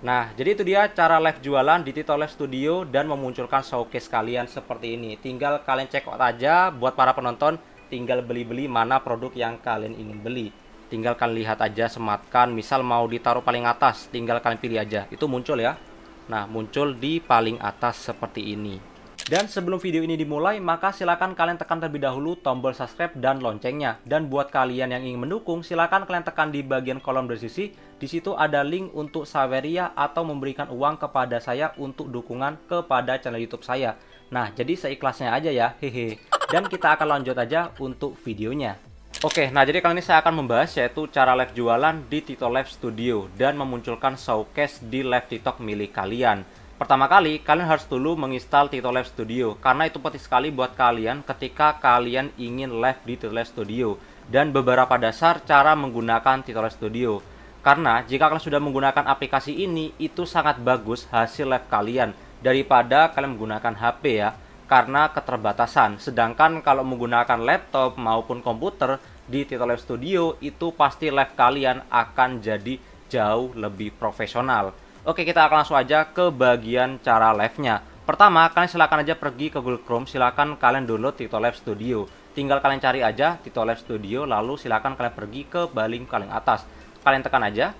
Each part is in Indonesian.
Nah, jadi itu dia cara live jualan di Tito Live Studio dan memunculkan showcase kalian seperti ini. Tinggal kalian check out aja buat para penonton, tinggal beli-beli mana produk yang kalian ingin beli. Tinggal kalian lihat aja, sematkan, misal mau ditaruh paling atas, tinggal kalian pilih aja. Itu muncul ya. Nah, muncul di paling atas seperti ini. Dan sebelum video ini dimulai, maka silakan kalian tekan terlebih dahulu tombol subscribe dan loncengnya. Dan buat kalian yang ingin mendukung, silakan kalian tekan di bagian kolom deskripsi. Di situ ada link untuk Saweria atau memberikan uang kepada saya untuk dukungan kepada channel YouTube saya. Nah, jadi seikhlasnya aja ya, hehe. Dan kita akan lanjut aja untuk videonya. Oke, nah jadi kali ini saya akan membahas yaitu cara live jualan di Tito Live Studio dan memunculkan showcase di live TikTok milik kalian. Pertama kali, kalian harus dulu menginstal Tito Live Studio karena itu penting sekali buat kalian ketika kalian ingin live di Tito Live Studio. Dan beberapa dasar cara menggunakan Tito Live Studio. Karena jika kalian sudah menggunakan aplikasi ini, itu sangat bagus hasil live kalian daripada kalian menggunakan HP ya. Karena keterbatasan. Sedangkan kalau menggunakan laptop maupun komputer di Tito Live Studio, itu pasti live kalian akan jadi jauh lebih profesional. Oke, kita akan langsung aja ke bagian cara live-nya. Pertama, kalian silakan aja pergi ke Google Chrome, silakan kalian download Tito Live Studio. Tinggal kalian cari aja Tito Live Studio, lalu silakan kalian pergi ke paling atas. Kalian tekan aja,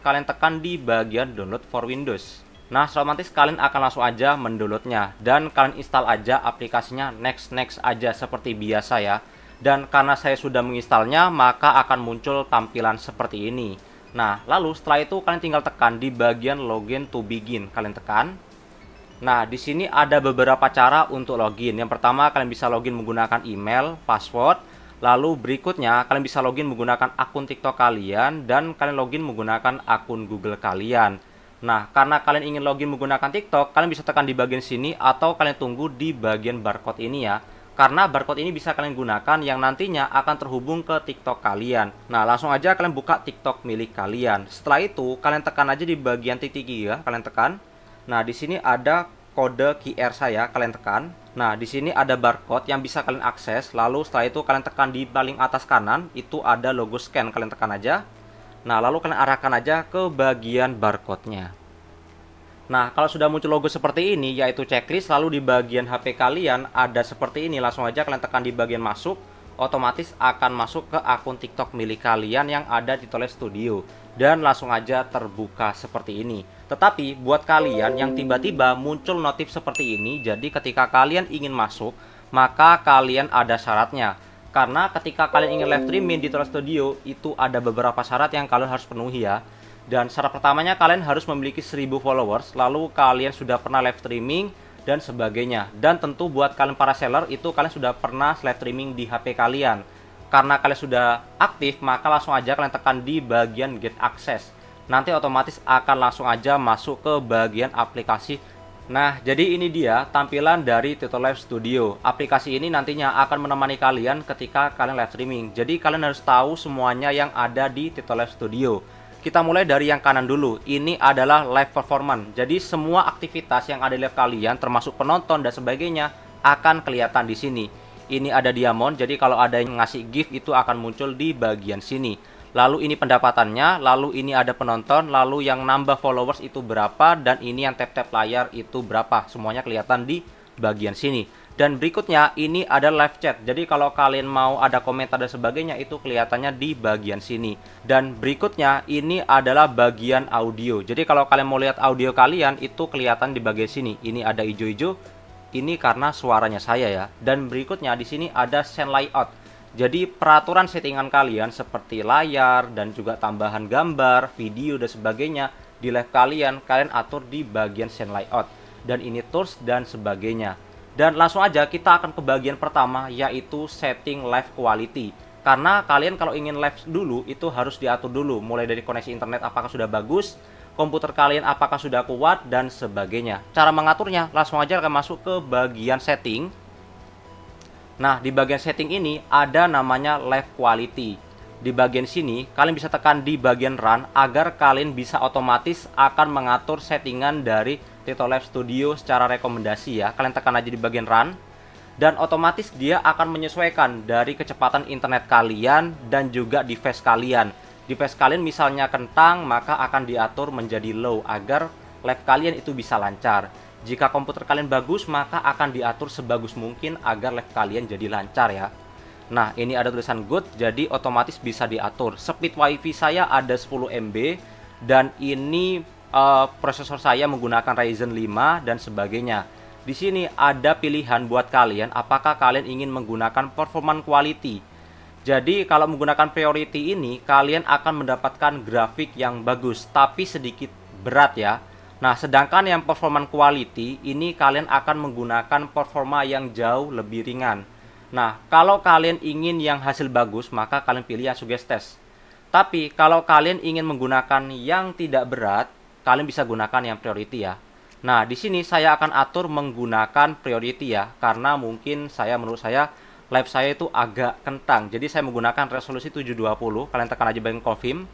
kalian tekan di bagian download for Windows. Nah, otomatis kalian akan langsung aja mendownloadnya. Dan kalian install aja aplikasinya next aja seperti biasa ya. Dan karena saya sudah menginstalnya, maka akan muncul tampilan seperti ini. Nah, lalu setelah itu kalian tinggal tekan di bagian login to begin. Kalian tekan. Nah, di sini ada beberapa cara untuk login. Yang pertama, kalian bisa login menggunakan email, password. Lalu berikutnya, kalian bisa login menggunakan akun TikTok kalian. Dan kalian login menggunakan akun Google kalian. Nah, karena kalian ingin login menggunakan TikTok, kalian bisa tekan di bagian sini. Atau kalian tunggu di bagian barcode ini ya. Karena barcode ini bisa kalian gunakan yang nantinya akan terhubung ke TikTok kalian. Nah, langsung aja kalian buka TikTok milik kalian. Setelah itu, kalian tekan aja di bagian titik ya, kalian tekan. Nah, di sini ada kode QR saya, kalian tekan. Nah, di sini ada barcode yang bisa kalian akses. Lalu setelah itu kalian tekan di paling atas kanan, itu ada logo scan, kalian tekan aja. Nah, lalu kalian arahkan aja ke bagian barcode-nya. Nah, kalau sudah muncul logo seperti ini, yaitu checklist, lalu di bagian HP kalian ada seperti ini, langsung aja kalian tekan di bagian masuk, otomatis akan masuk ke akun TikTok milik kalian yang ada di Tito Live Studio. Dan langsung aja terbuka seperti ini. Tetapi, buat kalian yang tiba-tiba muncul notif seperti ini, jadi ketika kalian ingin masuk, maka kalian ada syaratnya. Karena ketika kalian ingin live streaming di Tito Live Studio, itu ada beberapa syarat yang kalian harus penuhi ya. Dan syarat pertamanya kalian harus memiliki 1000 followers, lalu kalian sudah pernah live streaming dan sebagainya. Dan tentu buat kalian para seller itu kalian sudah pernah live streaming di HP kalian. Karena kalian sudah aktif, maka langsung aja kalian tekan di bagian get access. Nanti otomatis akan langsung aja masuk ke bagian aplikasi. Nah, jadi ini dia tampilan dari Tito Live Studio. Aplikasi ini nantinya akan menemani kalian ketika kalian live streaming. Jadi kalian harus tahu semuanya yang ada di Tito Live Studio. Kita mulai dari yang kanan dulu. Ini adalah live performance. Jadi semua aktivitas yang ada di live kalian, termasuk penonton dan sebagainya, akan kelihatan di sini. Ini ada diamond. Jadi kalau ada yang ngasih gift itu akan muncul di bagian sini. Lalu ini pendapatannya. Lalu ini ada penonton. Lalu yang nambah followers itu berapa. Dan ini yang tap-tap layar itu berapa. Semuanya kelihatan di bagian sini. Dan berikutnya ini ada live chat. Jadi kalau kalian mau ada komentar dan sebagainya itu kelihatannya di bagian sini. Dan berikutnya ini adalah bagian audio. Jadi kalau kalian mau lihat audio kalian itu kelihatan di bagian sini. Ini ada hijau-hijau. Ini karena suaranya saya ya. Dan berikutnya di sini ada send layout. Jadi peraturan settingan kalian seperti layar dan juga tambahan gambar, video dan sebagainya di live kalian atur di bagian send layout. Dan ini tools dan sebagainya. Dan langsung aja kita akan ke bagian pertama, yaitu setting live quality. Karena kalian kalau ingin live dulu itu harus diatur dulu, mulai dari koneksi internet apakah sudah bagus, komputer kalian apakah sudah kuat dan sebagainya. Cara mengaturnya langsung aja akan masuk ke bagian setting. Nah, di bagian setting ini ada namanya live quality. Di bagian sini kalian bisa tekan di bagian run agar kalian bisa otomatis akan mengatur settingan dari Tito Live Studio secara rekomendasi ya. Kalian tekan aja di bagian run dan otomatis dia akan menyesuaikan dari kecepatan internet kalian dan juga device kalian. Device kalian misalnya kentang, maka akan diatur menjadi low agar live kalian itu bisa lancar. Jika komputer kalian bagus, maka akan diatur sebagus mungkin agar live kalian jadi lancar ya. Nah, ini ada tulisan good, jadi otomatis bisa diatur. Speed WiFi saya ada 10 MB dan ini prosesor saya menggunakan Ryzen 5 dan sebagainya. Di sini ada pilihan buat kalian apakah kalian ingin menggunakan performance quality. Jadi kalau menggunakan priority ini kalian akan mendapatkan grafik yang bagus tapi sedikit berat ya. Nah, sedangkan yang performance quality ini kalian akan menggunakan performa yang jauh lebih ringan. Nah, kalau kalian ingin yang hasil bagus, maka kalian pilih yang Suggested. Tapi, kalau kalian ingin menggunakan yang tidak berat, kalian bisa gunakan yang priority ya. Nah, di sini saya akan atur menggunakan priority ya, karena mungkin menurut saya, live saya itu agak kentang. Jadi, saya menggunakan resolusi 720, kalian tekan aja bagian confirm.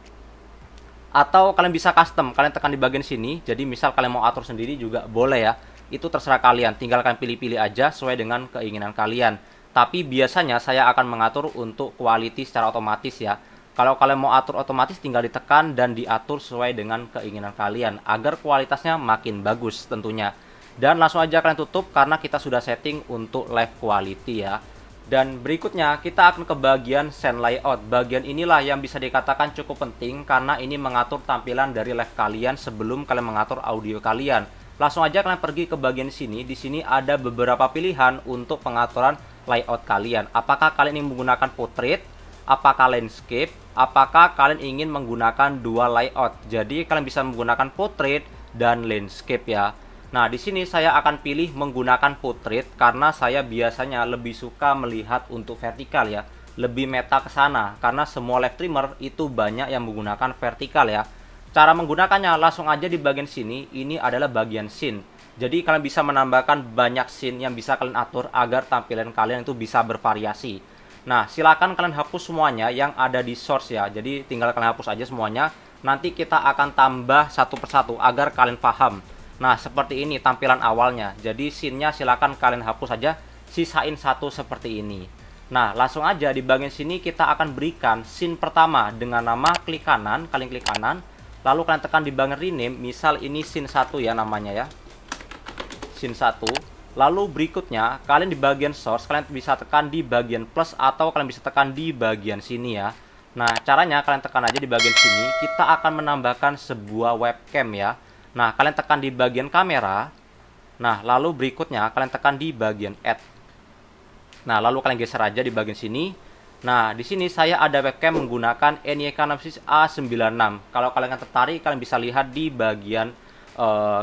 Atau kalian bisa custom, kalian tekan di bagian sini. Jadi, misal kalian mau atur sendiri juga boleh ya. Itu terserah kalian, tinggal kalian pilih-pilih aja sesuai dengan keinginan kalian. Tapi biasanya saya akan mengatur untuk quality secara otomatis ya. Kalau kalian mau atur otomatis tinggal ditekan dan diatur sesuai dengan keinginan kalian agar kualitasnya makin bagus tentunya. Dan langsung aja kalian tutup karena kita sudah setting untuk live quality ya. Dan berikutnya kita akan ke bagian scene layout. Bagian inilah yang bisa dikatakan cukup penting karena ini mengatur tampilan dari live kalian sebelum kalian mengatur audio kalian. Langsung aja kalian pergi ke bagian sini. Di sini ada beberapa pilihan untuk pengaturan layout kalian. Apakah kalian ingin menggunakan portrait, apakah landscape, apakah kalian ingin menggunakan dua layout. Jadi kalian bisa menggunakan portrait dan landscape ya. Nah, di sini saya akan pilih menggunakan portrait karena saya biasanya lebih suka melihat untuk vertikal ya. Lebih meta ke sana karena semua live streamer itu banyak yang menggunakan vertikal ya. Cara menggunakannya langsung aja di bagian sini, ini adalah bagian scene. Jadi kalian bisa menambahkan banyak scene yang bisa kalian atur agar tampilan kalian itu bisa bervariasi. Nah, silakan kalian hapus semuanya yang ada di source ya. Jadi tinggal kalian hapus aja semuanya. Nanti kita akan tambah satu persatu agar kalian paham. Nah, seperti ini tampilan awalnya. Jadi scene-nya silakan kalian hapus aja, sisain satu seperti ini. Nah, langsung aja di bagian sini kita akan berikan scene pertama dengan nama klik kanan, kalian klik kanan. Lalu kalian tekan di bagian rename, misal ini scene 1 ya namanya ya. Scene 1. Lalu berikutnya kalian di bagian source kalian bisa tekan di bagian plus atau kalian bisa tekan di bagian sini ya. Nah, caranya kalian tekan aja di bagian sini, kita akan menambahkan sebuah webcam ya. Nah, kalian tekan di bagian kamera. Nah, lalu berikutnya kalian tekan di bagian add. Nah, lalu kalian geser aja di bagian sini. Nah, di sini saya ada webcam menggunakan NYK A96. Kalau kalian tertarik, kalian bisa lihat di bagian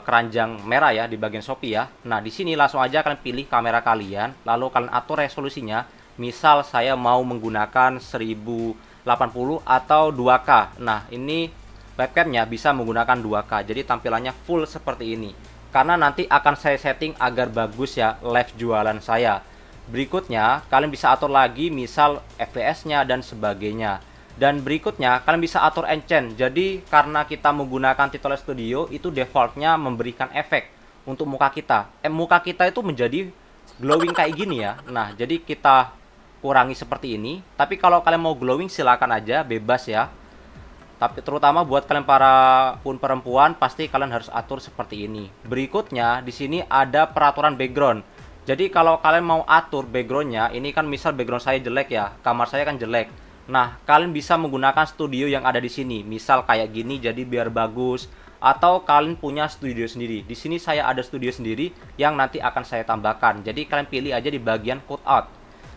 keranjang merah ya di bagian Shopee ya. Nah, di sini langsung aja kalian pilih kamera kalian, lalu kalian atur resolusinya. Misal saya mau menggunakan 1080 atau 2K. Nah, ini webcamnya bisa menggunakan 2K. Jadi tampilannya full seperti ini. Karena nanti akan saya setting agar bagus ya live jualan saya. Berikutnya, kalian bisa atur lagi misal FPS-nya dan sebagainya. Dan berikutnya, kalian bisa atur enchant. Jadi, karena kita menggunakan Titoless Studio, itu defaultnya memberikan efek untuk muka kita. Muka kita itu menjadi glowing kayak gini ya. Nah, jadi kita kurangi seperti ini. Tapi kalau kalian mau glowing, silakan aja, bebas ya. Tapi terutama buat kalian para perempuan, pasti kalian harus atur seperti ini. Berikutnya, di sini ada peraturan background. Jadi, kalau kalian mau atur backgroundnya, ini kan misal background saya jelek ya, kamar saya kan jelek. Nah, kalian bisa menggunakan studio yang ada di sini. Misal kayak gini jadi biar bagus atau kalian punya studio sendiri. Di sini saya ada studio sendiri yang nanti akan saya tambahkan. Jadi kalian pilih aja di bagian cutout.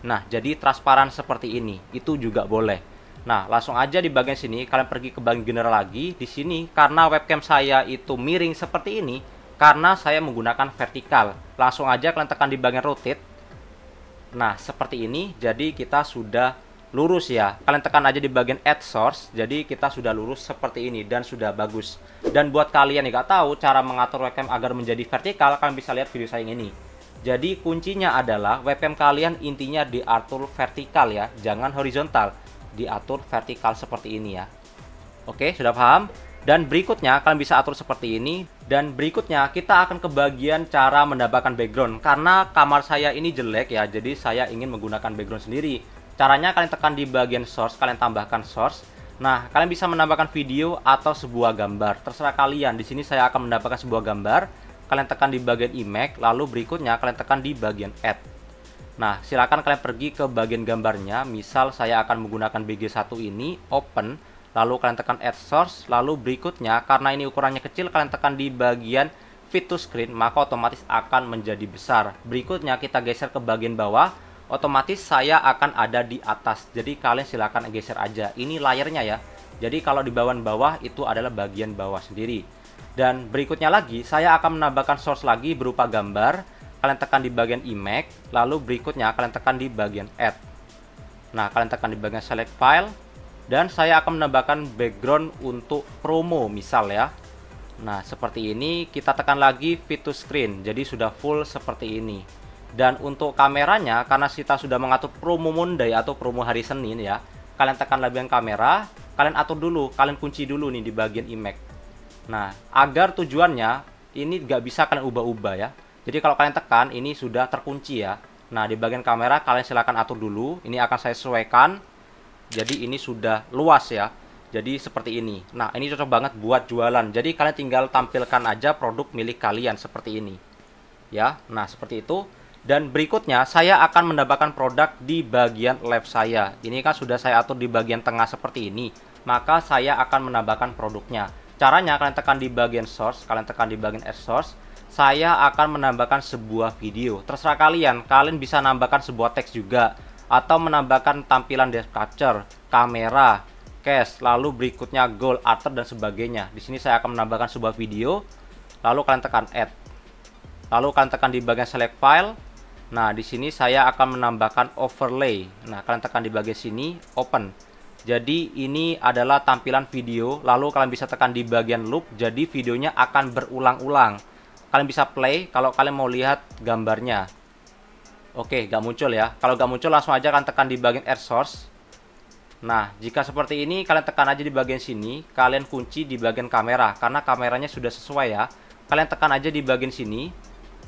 Nah, jadi transparan seperti ini. Itu juga boleh. Nah, langsung aja di bagian sini kalian pergi ke bagian general lagi. Di sini karena webcam saya itu miring seperti ini karena saya menggunakan vertikal. Langsung aja kalian tekan di bagian rotate. Nah, seperti ini. Jadi kita sudah lurus ya. Kalian tekan aja di bagian add source. Jadi kita sudah lurus seperti ini dan sudah bagus. Dan buat kalian yang nggak tahu cara mengatur webcam agar menjadi vertikal, kalian bisa lihat video saya yang ini. Jadi kuncinya adalah webcam kalian intinya diatur vertikal ya, jangan horizontal. Diatur vertikal seperti ini ya. Oke, sudah paham? Dan berikutnya kalian bisa atur seperti ini. Dan berikutnya kita akan ke bagian cara menambahkan background. Karena kamar saya ini jelek ya, jadi saya ingin menggunakan background sendiri. Caranya kalian tekan di bagian source, kalian tambahkan source. Nah, kalian bisa menambahkan video atau sebuah gambar, terserah kalian. Di sini saya akan menambahkan sebuah gambar. Kalian tekan di bagian image, lalu berikutnya kalian tekan di bagian add. Nah, silakan kalian pergi ke bagian gambarnya. Misal saya akan menggunakan BG1 ini, open, lalu kalian tekan add source, lalu berikutnya karena ini ukurannya kecil, kalian tekan di bagian fit to screen, maka otomatis akan menjadi besar. Berikutnya kita geser ke bagian bawah, otomatis saya akan ada di atas. Jadi kalian silakan geser aja. Ini layarnya ya. Jadi kalau di bawah itu adalah bagian bawah sendiri. Dan berikutnya lagi, saya akan menambahkan source lagi berupa gambar. Kalian tekan di bagian image, lalu berikutnya kalian tekan di bagian add. Nah, kalian tekan di bagian select file, dan saya akan menambahkan background untuk promo misal ya. Nah, seperti ini. Kita tekan lagi fit to screen, jadi sudah full seperti ini. Dan untuk kameranya, karena kita sudah mengatur promo Monday atau promo hari Senin ya, kalian tekan bagian kamera, kalian atur dulu, kalian kunci dulu nih di bagian image. Nah, agar tujuannya ini nggak bisa kalian ubah-ubah ya. Jadi kalau kalian tekan, ini sudah terkunci ya. Nah, di bagian kamera kalian silahkan atur dulu. Ini akan saya sesuaikan. Jadi ini sudah luas ya. Jadi seperti ini. Nah, ini cocok banget buat jualan. Jadi kalian tinggal tampilkan aja produk milik kalian seperti ini. Ya, nah seperti itu. Dan berikutnya saya akan menambahkan produk di bagian left saya. Ini kan sudah saya atur di bagian tengah seperti ini. Maka saya akan menambahkan produknya. Caranya kalian tekan di bagian source, kalian tekan di bagian add source. Saya akan menambahkan sebuah video. Terserah kalian, kalian bisa menambahkan sebuah teks juga, atau menambahkan tampilan depth capture, kamera, cache, lalu berikutnya goal, alter dan sebagainya. Di sini saya akan menambahkan sebuah video, lalu kalian tekan add. Lalu kalian tekan di bagian select file. Nah, di sini saya akan menambahkan overlay. Nah, kalian tekan di bagian sini, open. Jadi ini adalah tampilan video, lalu kalian bisa tekan di bagian loop, jadi videonya akan berulang-ulang. Kalian bisa play kalau kalian mau lihat gambarnya. Oke, gak muncul ya. Kalau gak muncul langsung aja kalian tekan di bagian add source. Nah, jika seperti ini kalian tekan aja di bagian sini, kalian kunci di bagian kamera, karena kameranya sudah sesuai ya. Kalian tekan aja di bagian sini,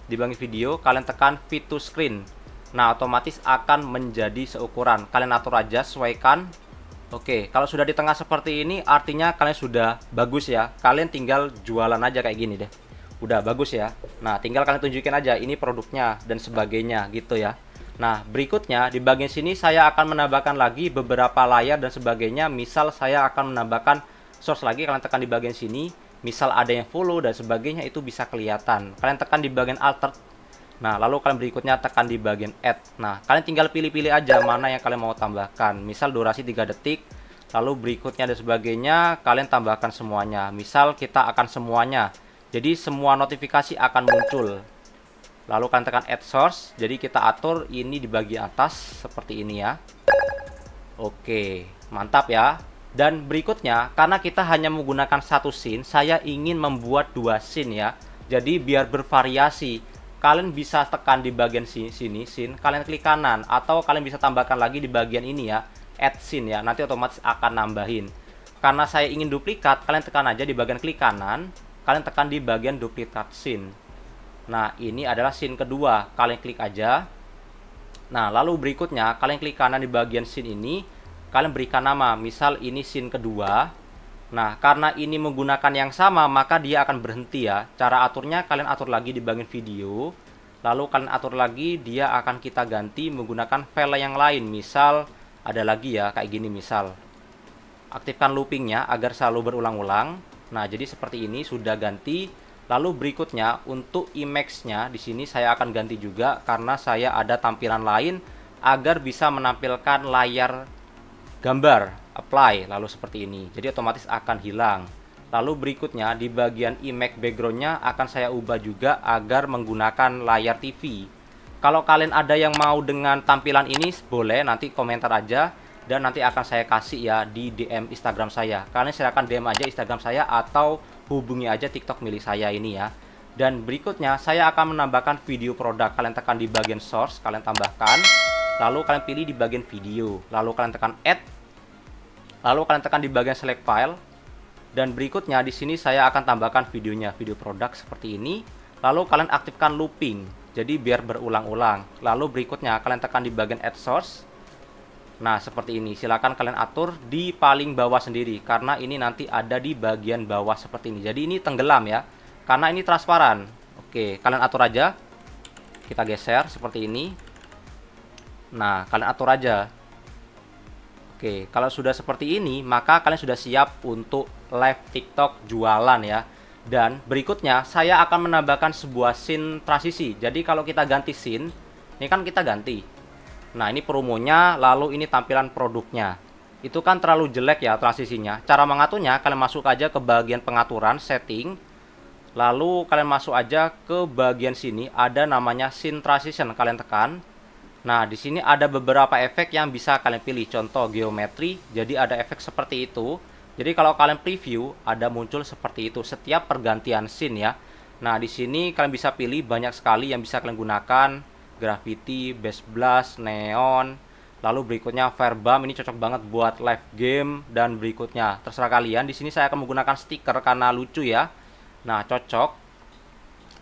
di bagian video, kalian tekan fit to screen. Nah, otomatis akan menjadi seukuran. Kalian atur aja, sesuaikan. Oke, kalau sudah di tengah seperti ini artinya kalian sudah bagus ya. Kalian tinggal jualan aja kayak gini deh. Udah bagus ya. Nah, tinggal kalian tunjukin aja ini produknya dan sebagainya gitu ya. Nah, berikutnya di bagian sini saya akan menambahkan lagi beberapa layar dan sebagainya. Misal saya akan menambahkan source lagi, kalian tekan di bagian sini. Misal ada yang follow dan sebagainya itu bisa kelihatan. Kalian tekan di bagian alter. Nah, lalu kalian berikutnya tekan di bagian add. Nah, kalian tinggal pilih-pilih aja mana yang kalian mau tambahkan. Misal durasi 3 detik, lalu berikutnya dan sebagainya, kalian tambahkan semuanya. Misal kita akan semuanya. Jadi semua notifikasi akan muncul. Lalu kalian tekan add source. Jadi kita atur ini di bagian atas seperti ini ya. Oke, mantap ya. Dan berikutnya, karena kita hanya menggunakan satu scene, saya ingin membuat 2 scene ya. Jadi biar bervariasi. Kalian bisa tekan di bagian sini scene, kalian klik kanan, atau kalian bisa tambahkan lagi di bagian ini ya, add scene ya, nanti otomatis akan nambahin. Karena saya ingin duplikat, kalian tekan aja di bagian klik kanan, kalian tekan di bagian duplicate scene. Nah, ini adalah scene kedua, kalian klik aja. Nah, lalu berikutnya kalian klik kanan di bagian scene ini, kalian berikan nama, misal ini scene kedua. Nah, karena ini menggunakan yang sama, maka dia akan berhenti ya. Cara aturnya kalian atur lagi di bagian video. Lalu kalian atur lagi, dia akan kita ganti menggunakan file yang lain. Misal, ada lagi ya, kayak gini misal. Aktifkan loopingnya agar selalu berulang-ulang. Nah, jadi seperti ini sudah ganti. Lalu berikutnya, untuk image-nya, di sini saya akan ganti juga. Karena saya ada tampilan lain, agar bisa menampilkan layar gambar. Apply, lalu seperti ini. Jadi otomatis akan hilang. Lalu berikutnya di bagian image backgroundnya akan saya ubah juga agar menggunakan layar TV. Kalau kalian ada yang mau dengan tampilan ini, boleh nanti komentar aja. Dan nanti akan saya kasih ya di DM Instagram saya. Kalian silahkan DM aja Instagram saya atau hubungi aja TikTok milik saya ini ya. Dan berikutnya saya akan menambahkan video produk. Kalian tekan di bagian source, kalian tambahkan. Lalu kalian pilih di bagian video. Lalu kalian tekan add. Lalu kalian tekan di bagian select file. Dan berikutnya di sini saya akan tambahkan videonya, video produk seperti ini. Lalu kalian aktifkan looping. Jadi biar berulang-ulang. Lalu berikutnya kalian tekan di bagian add source. Nah, seperti ini. Silakan kalian atur di paling bawah sendiri karena ini nanti ada di bagian bawah seperti ini. Jadi ini tenggelam ya. Karena ini transparan. Oke, kalian atur aja. Kita geser seperti ini. Nah, kalian atur aja. Oke, kalau sudah seperti ini, maka kalian sudah siap untuk live TikTok jualan ya. Dan berikutnya, saya akan menambahkan sebuah scene transisi. Jadi kalau kita ganti scene, ini kan kita ganti. Nah, ini promonya, lalu ini tampilan produknya. Itu kan terlalu jelek ya transisinya. Cara mengaturnya, kalian masuk aja ke bagian pengaturan, setting. Lalu kalian masuk aja ke bagian sini, ada namanya scene transition, kalian tekan. Nah, di sini ada beberapa efek yang bisa kalian pilih. Contoh geometri, jadi ada efek seperti itu. Jadi kalau kalian preview, ada muncul seperti itu setiap pergantian scene ya. Nah, di sini kalian bisa pilih banyak sekali yang bisa kalian gunakan. Graffiti, base blast, neon. Lalu berikutnya Firebomb, ini cocok banget buat live game. Dan berikutnya, terserah kalian. Di sini saya akan menggunakan stiker karena lucu ya. Nah, cocok.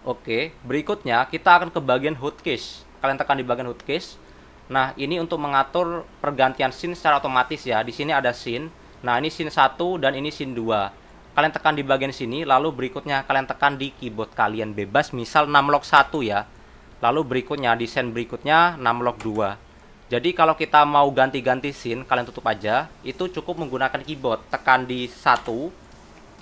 Oke, berikutnya kita akan ke bagian hotkeys. Kalian tekan di bagian hotkeys. Nah, ini untuk mengatur pergantian scene secara otomatis ya. Di sini ada scene. Nah, ini scene 1 dan ini scene 2. Kalian tekan di bagian sini, lalu berikutnya kalian tekan di keyboard kalian bebas, misal numlock 1 ya. Lalu berikutnya di scene berikutnya numlock 2. Jadi kalau kita mau ganti-ganti scene, kalian tutup aja. Itu cukup menggunakan keyboard. Tekan di 1,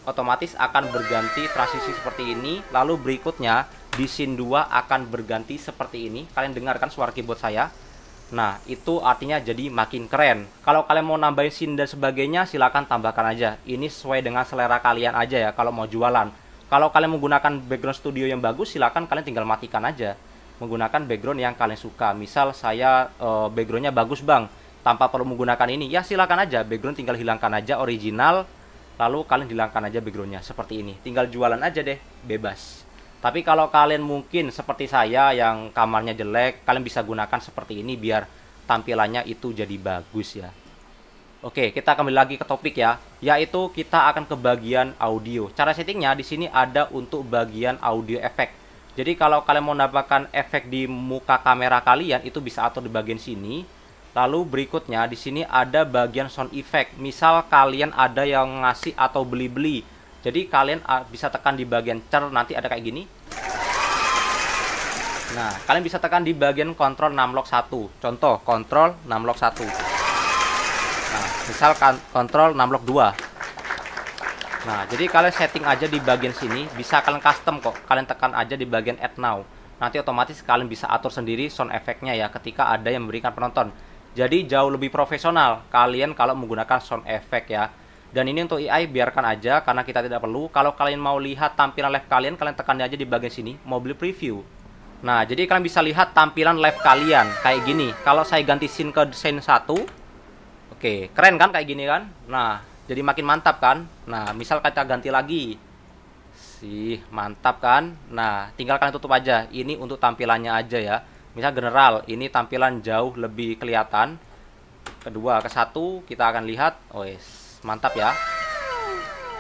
otomatis akan berganti transisi seperti ini. Lalu berikutnya di scene 2 akan berganti seperti ini. Kalian dengarkan suara keyboard saya. Nah, itu artinya jadi makin keren. Kalau kalian mau nambahin scene dan sebagainya, silahkan tambahkan aja. Ini sesuai dengan selera kalian aja ya kalau mau jualan. Kalau kalian menggunakan background studio yang bagus, silahkan kalian tinggal matikan aja. Menggunakan background yang kalian suka. Misal saya backgroundnya bagus bang, tanpa perlu menggunakan ini. Ya silahkan aja, background tinggal hilangkan aja original. Lalu kalian hilangkan aja backgroundnya seperti ini. Tinggal jualan aja deh, bebas. Tapi kalau kalian mungkin seperti saya yang kamarnya jelek, kalian bisa gunakan seperti ini biar tampilannya itu jadi bagus ya. Oke, kita kembali lagi ke topik ya, yaitu kita akan ke bagian audio. Cara settingnya di sini ada untuk bagian audio efek. Jadi kalau kalian mau menambahkan efek di muka kamera kalian, itu bisa atur di bagian sini. Lalu berikutnya di sini ada bagian sound effect. Misal kalian ada yang ngasih atau beli-beli. Jadi kalian bisa tekan di bagian cer, nanti ada kayak gini. Nah, kalian bisa tekan di bagian kontrol numlock 1. Contoh, kontrol numlock 1. Nah, misal kontrol numlock 2. Nah, jadi kalian setting aja di bagian sini. Bisa kalian custom kok. Kalian tekan aja di bagian add now. Nanti otomatis kalian bisa atur sendiri sound efeknya ya ketika ada yang memberikan penonton. Jadi jauh lebih profesional kalian kalau menggunakan sound effect ya. Dan ini untuk AI biarkan aja karena kita tidak perlu. Kalau kalian mau lihat tampilan live kalian, kalian tekan aja di bagian sini, mobil preview. Nah, jadi kalian bisa lihat tampilan live kalian kayak gini. Kalau saya ganti scene ke scene 1, oke, keren kan kayak gini kan? Nah, jadi makin mantap kan? Nah, misal kita ganti lagi. Mantap kan? Nah, tinggal kalian tutup aja. Ini untuk tampilannya aja ya. Misal general, ini tampilan jauh lebih kelihatan. Kedua, ke 1 kita akan lihat. Mantap ya.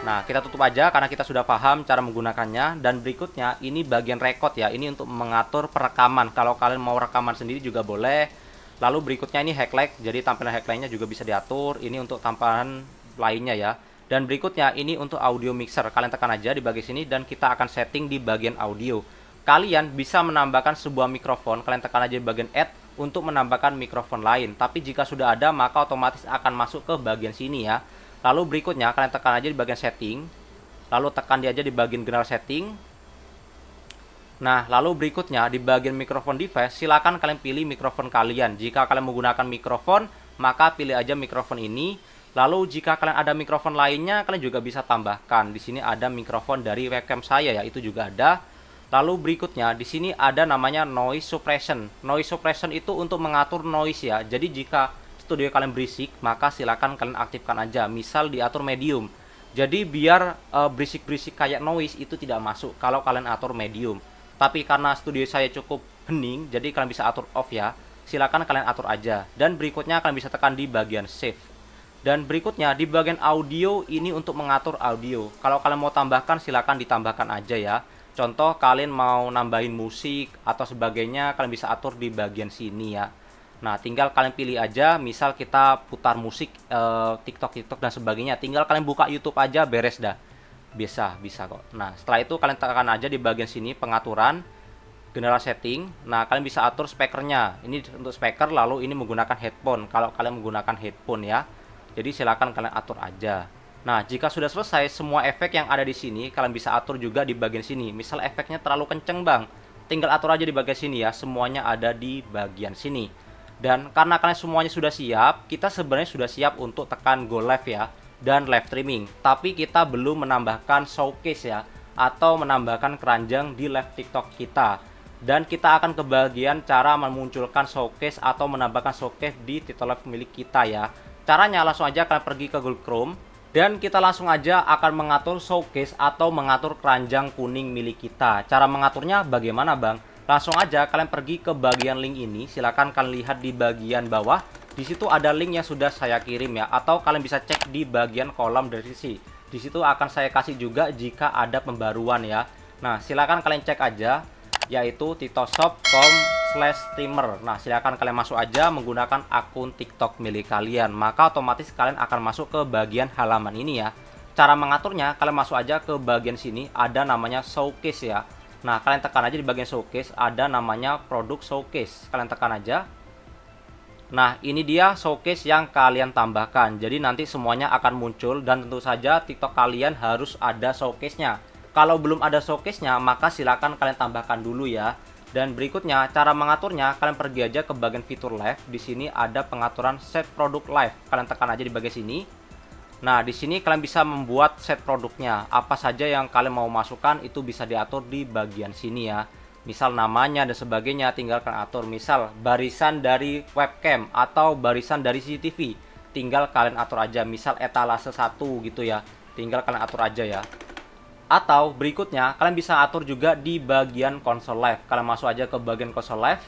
Nah, kita tutup aja karena kita sudah paham cara menggunakannya. Dan berikutnya ini bagian record ya. Ini untuk mengatur perekaman. Kalau kalian mau rekaman sendiri juga boleh. Lalu berikutnya ini highlight. Jadi tampilan highlightnya juga bisa diatur. Ini untuk tampilan lainnya ya. Dan berikutnya ini untuk audio mixer. Kalian tekan aja di bagian sini dan kita akan setting di bagian audio. Kalian bisa menambahkan sebuah mikrofon. Kalian tekan aja di bagian add untuk menambahkan mikrofon lain. Tapi jika sudah ada maka otomatis akan masuk ke bagian sini ya. Lalu berikutnya kalian tekan aja di bagian setting. Lalu tekan dia aja di bagian general setting. Nah, lalu berikutnya di bagian mikrofon device, silakan kalian pilih mikrofon kalian. Jika kalian menggunakan mikrofon, maka pilih aja mikrofon ini. Lalu jika kalian ada mikrofon lainnya, kalian juga bisa tambahkan. Di sini ada mikrofon dari webcam saya ya, itu juga ada. Lalu berikutnya di sini ada namanya noise suppression. Noise suppression itu untuk mengatur noise ya. Jadi jika studio kalian berisik, maka silakan kalian aktifkan aja. Misal diatur medium. Jadi biar berisik-berisik kayak noise itu tidak masuk kalau kalian atur medium. Tapi karena studio saya cukup hening, jadi kalian bisa atur off ya. Silakan kalian atur aja. Dan berikutnya kalian bisa tekan di bagian save. Dan berikutnya di bagian audio ini untuk mengatur audio. Kalau kalian mau tambahkan silakan ditambahkan aja ya. Contoh kalian mau nambahin musik atau sebagainya, kalian bisa atur di bagian sini ya. Nah, tinggal kalian pilih aja, misal kita putar musik, TikTok dan sebagainya. Tinggal kalian buka YouTube aja, beres dah. Bisa kok. Nah, setelah itu kalian tekan aja di bagian sini pengaturan, general setting. Nah, kalian bisa atur speakernya. Ini untuk speaker, lalu ini menggunakan headphone. Kalau kalian menggunakan headphone ya. Jadi silakan kalian atur aja. Nah, jika sudah selesai semua efek yang ada di sini, kalian bisa atur juga di bagian sini. Misal efeknya terlalu kenceng, Bang. Tinggal atur aja di bagian sini ya. Semuanya ada di bagian sini. Dan karena kalian semuanya sudah siap, kita sebenarnya sudah siap untuk tekan go live ya, dan live streaming. Tapi kita belum menambahkan showcase ya, atau menambahkan keranjang di live TikTok kita. Dan kita akan ke bagian cara memunculkan showcase atau menambahkan showcase di TikTok live milik kita ya. Caranya langsung aja kalian pergi ke Google Chrome, dan kita langsung aja akan mengatur showcase atau mengatur keranjang kuning milik kita. Cara mengaturnya bagaimana, Bang? Langsung aja kalian pergi ke bagian link ini, silakan kalian lihat di bagian bawah. Di situ ada link yang sudah saya kirim ya, atau kalian bisa cek di bagian kolom deskripsi. Di situ akan saya kasih juga jika ada pembaruan ya. Nah, silakan kalian cek aja, yaitu tiktoshop.com/streamer. Nah, silakan kalian masuk aja menggunakan akun TikTok milik kalian. Maka otomatis kalian akan masuk ke bagian halaman ini ya. Cara mengaturnya, kalian masuk aja ke bagian sini, ada namanya showcase ya. Nah, kalian tekan aja di bagian showcase, ada namanya produk showcase. Kalian tekan aja. Nah, ini dia showcase yang kalian tambahkan. Jadi nanti semuanya akan muncul, dan tentu saja TikTok kalian harus ada showcase-nya. Kalau belum ada showcase-nya, maka silakan kalian tambahkan dulu ya. Dan berikutnya, cara mengaturnya, kalian pergi aja ke bagian fitur live. Di sini ada pengaturan set produk live. Kalian tekan aja di bagian sini. Nah, di sini kalian bisa membuat set produknya. Apa saja yang kalian mau masukkan itu bisa diatur di bagian sini ya. Misal namanya dan sebagainya tinggal kalian atur. Misal barisan dari webcam atau barisan dari CCTV. Tinggal kalian atur aja. Misal etalase 1 gitu ya. Tinggal kalian atur aja ya. Atau berikutnya kalian bisa atur juga di bagian console live. Kalian masuk aja ke bagian console live.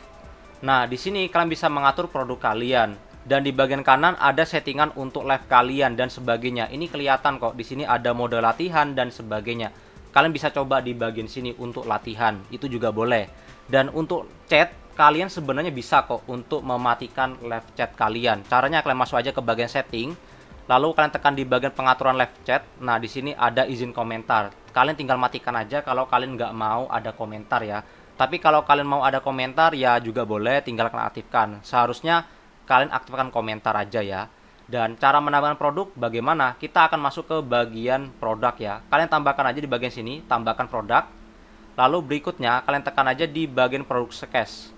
Nah, di sini kalian bisa mengatur produk kalian. Dan di bagian kanan ada settingan untuk live kalian dan sebagainya. Ini kelihatan kok, di sini ada mode latihan dan sebagainya. Kalian bisa coba di bagian sini untuk latihan, itu juga boleh. Dan untuk chat, kalian sebenarnya bisa kok untuk mematikan live chat kalian. Caranya kalian masuk aja ke bagian setting, lalu kalian tekan di bagian pengaturan live chat. Nah, di sini ada izin komentar. Kalian tinggal matikan aja kalau kalian nggak mau ada komentar ya. Tapi kalau kalian mau ada komentar ya juga boleh, tinggal kalian aktifkan. Seharusnya kalian aktifkan komentar aja ya. Dan cara menambahkan produk bagaimana? Kita akan masuk ke bagian produk ya. Kalian tambahkan aja di bagian sini, tambahkan produk. Lalu berikutnya kalian tekan aja di bagian produk showcase.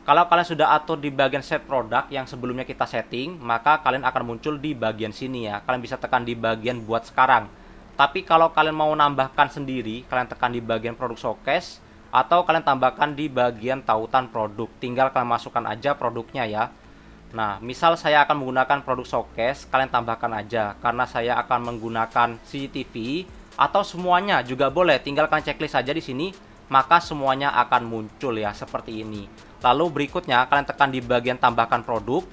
Kalau kalian sudah atur di bagian set produk yang sebelumnya kita setting, maka kalian akan muncul di bagian sini ya. Kalian bisa tekan di bagian buat sekarang. Tapi kalau kalian mau nambahkan sendiri, kalian tekan di bagian produk showcase, atau kalian tambahkan di bagian tautan produk. Tinggal kalian masukkan aja produknya ya. Nah, misal saya akan menggunakan produk showcase, kalian tambahkan aja. Karena saya akan menggunakan CCTV atau semuanya juga boleh. Tinggal kalian checklist saja di sini, maka semuanya akan muncul ya seperti ini. Lalu berikutnya kalian tekan di bagian tambahkan produk.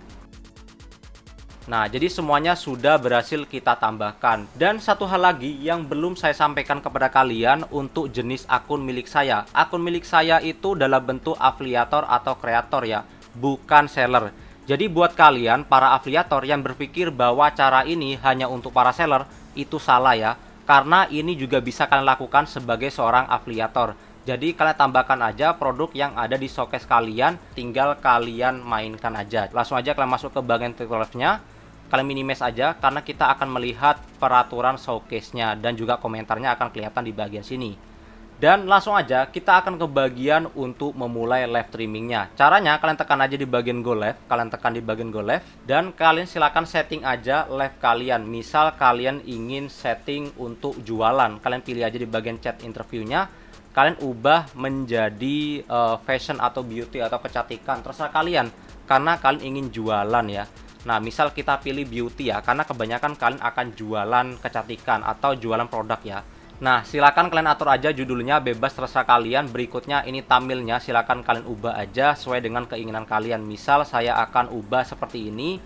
Nah, jadi semuanya sudah berhasil kita tambahkan. Dan satu hal lagi yang belum saya sampaikan kepada kalian untuk jenis akun milik saya. Akun milik saya itu dalam bentuk afiliator atau kreator ya, bukan seller. Jadi buat kalian para afiliator yang berpikir bahwa cara ini hanya untuk para seller, itu salah ya. Karena ini juga bisa kalian lakukan sebagai seorang afiliator. Jadi kalian tambahkan aja produk yang ada di showcase kalian, tinggal kalian mainkan aja. Langsung aja kalian masuk ke bagian TikTok Live-nya. Kalian minimize aja karena kita akan melihat peraturan showcase-nya dan juga komentarnya akan kelihatan di bagian sini. Dan langsung aja kita akan ke bagian untuk memulai live streamingnya. Caranya kalian tekan aja di bagian go live. Kalian tekan di bagian go live. Dan kalian silakan setting aja live kalian. Misal kalian ingin setting untuk jualan, kalian pilih aja di bagian chat interviewnya. Kalian ubah menjadi fashion atau beauty atau kecantikan, terserah kalian. Karena kalian ingin jualan ya. Nah, misal kita pilih beauty ya, karena kebanyakan kalian akan jualan kecantikan atau jualan produk ya. Nah, silakan kalian atur aja judulnya, bebas terserah kalian. Berikutnya ini thumbnailnya silakan kalian ubah aja sesuai dengan keinginan kalian. Misal saya akan ubah seperti ini,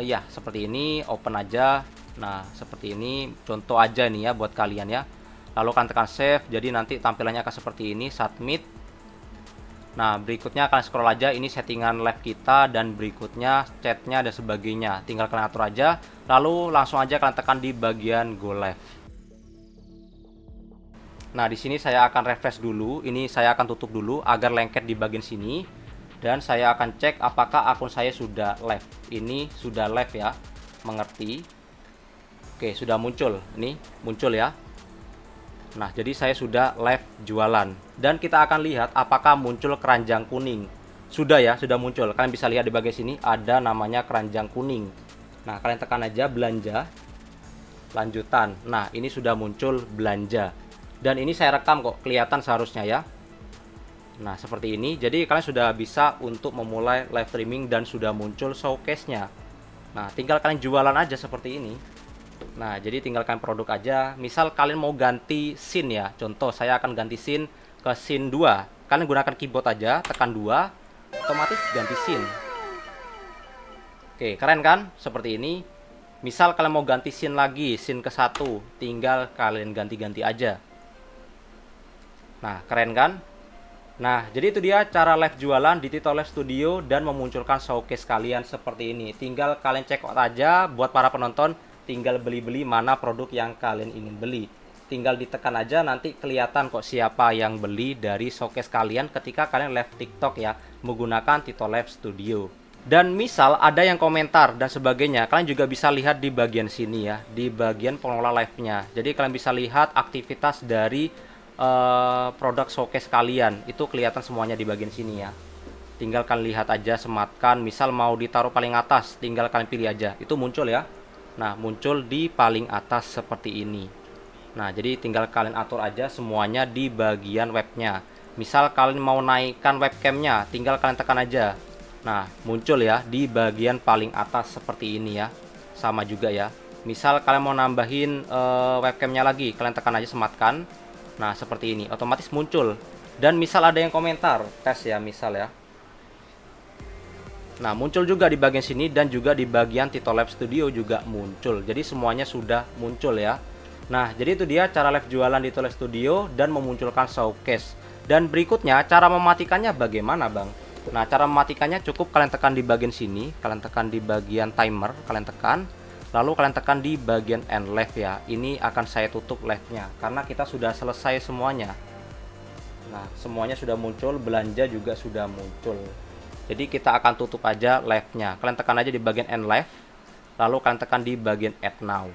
ya seperti ini, open aja. Nah, seperti ini, contoh aja nih ya buat kalian ya. Lalu kalian tekan save, jadi nanti tampilannya akan seperti ini, submit. Nah, berikutnya kalian scroll aja, ini settingan live kita, dan berikutnya chatnya dan sebagainya. Tinggal kalian atur aja, lalu langsung aja kalian tekan di bagian go live. Nah, di sini saya akan refresh dulu, ini saya akan tutup dulu agar lengket di bagian sini. Dan saya akan cek apakah akun saya sudah live. Ini sudah live ya, mengerti. Oke, sudah muncul, ini muncul ya. Nah, jadi saya sudah live jualan. Dan kita akan lihat apakah muncul keranjang kuning. Sudah ya, sudah muncul. Kalian bisa lihat di bagian sini ada namanya keranjang kuning. Nah, kalian tekan aja belanja. Lanjutan. Nah, ini sudah muncul belanja. Dan ini saya rekam kok, kelihatan seharusnya ya. Nah, seperti ini. Jadi kalian sudah bisa untuk memulai live streaming dan sudah muncul showcase-nya. Nah, tinggal kalian jualan aja seperti ini. Nah, jadi tinggalkan produk aja. Misal kalian mau ganti scene ya. Contoh, saya akan ganti scene ke scene 2. Kalian gunakan keyboard aja, tekan 2, otomatis ganti scene. Oke, keren kan? Seperti ini. Misal kalian mau ganti scene lagi, scene ke 1, tinggal kalian ganti-ganti aja. Nah, keren kan? Nah, jadi itu dia cara live jualan di Tito Live Studio dan memunculkan showcase kalian seperti ini. Tinggal kalian check out aja buat para penonton. Tinggal beli-beli mana produk yang kalian ingin beli. Tinggal ditekan aja, nanti kelihatan kok siapa yang beli dari showcase kalian ketika kalian live TikTok ya, menggunakan Tito Live Studio. Dan misal ada yang komentar dan sebagainya, kalian juga bisa lihat di bagian sini ya, di bagian pengelola live-nya. Jadi kalian bisa lihat aktivitas dari produk showcase kalian, itu kelihatan semuanya di bagian sini ya. Tinggal kalian lihat aja, sematkan. Misal mau ditaruh paling atas, tinggal kalian pilih aja, itu muncul ya. Nah, muncul di paling atas seperti ini. Nah, jadi tinggal kalian atur aja semuanya di bagian webnya. Misal kalian mau naikkan webcamnya, tinggal kalian tekan aja. Nah, muncul ya di bagian paling atas seperti ini ya. Sama juga ya. Misal kalian mau nambahin webcamnya lagi, kalian tekan aja, sematkan. Nah, seperti ini, otomatis muncul. Dan misal ada yang komentar, tes ya misal ya. Nah, muncul juga di bagian sini dan juga di bagian Tito Live Studio juga muncul. Jadi semuanya sudah muncul ya. Nah, jadi itu dia cara live jualan di Tito Live Studio dan memunculkan showcase. Dan berikutnya cara mematikannya bagaimana, Bang? Nah, cara mematikannya cukup kalian tekan di bagian sini, kalian tekan di bagian timer, kalian tekan. Lalu kalian tekan di bagian end live ya. Ini akan saya tutup live-nya karena kita sudah selesai semuanya. Nah, semuanya sudah muncul, belanja juga sudah muncul. Jadi kita akan tutup aja live-nya. Kalian tekan aja di bagian end live. Lalu kalian tekan di bagian add now.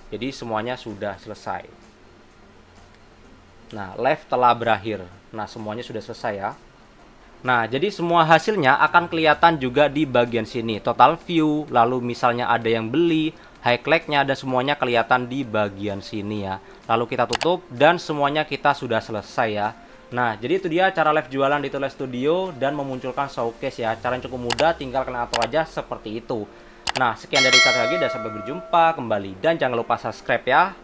Jadi semuanya sudah selesai. Nah, live telah berakhir. Nah, semuanya sudah selesai ya. Nah, jadi semua hasilnya akan kelihatan juga di bagian sini. Total view, lalu misalnya ada yang beli, highlight-nya, dan semuanya kelihatan di bagian sini ya. Lalu kita tutup dan semuanya kita sudah selesai ya. Nah, jadi itu dia cara live jualan di Tito Live Studio dan memunculkan showcase ya. Cara yang cukup mudah, tinggal kalian atur aja seperti itu. Nah, sekian dari saya lagi dan sampai berjumpa kembali. Dan jangan lupa subscribe ya.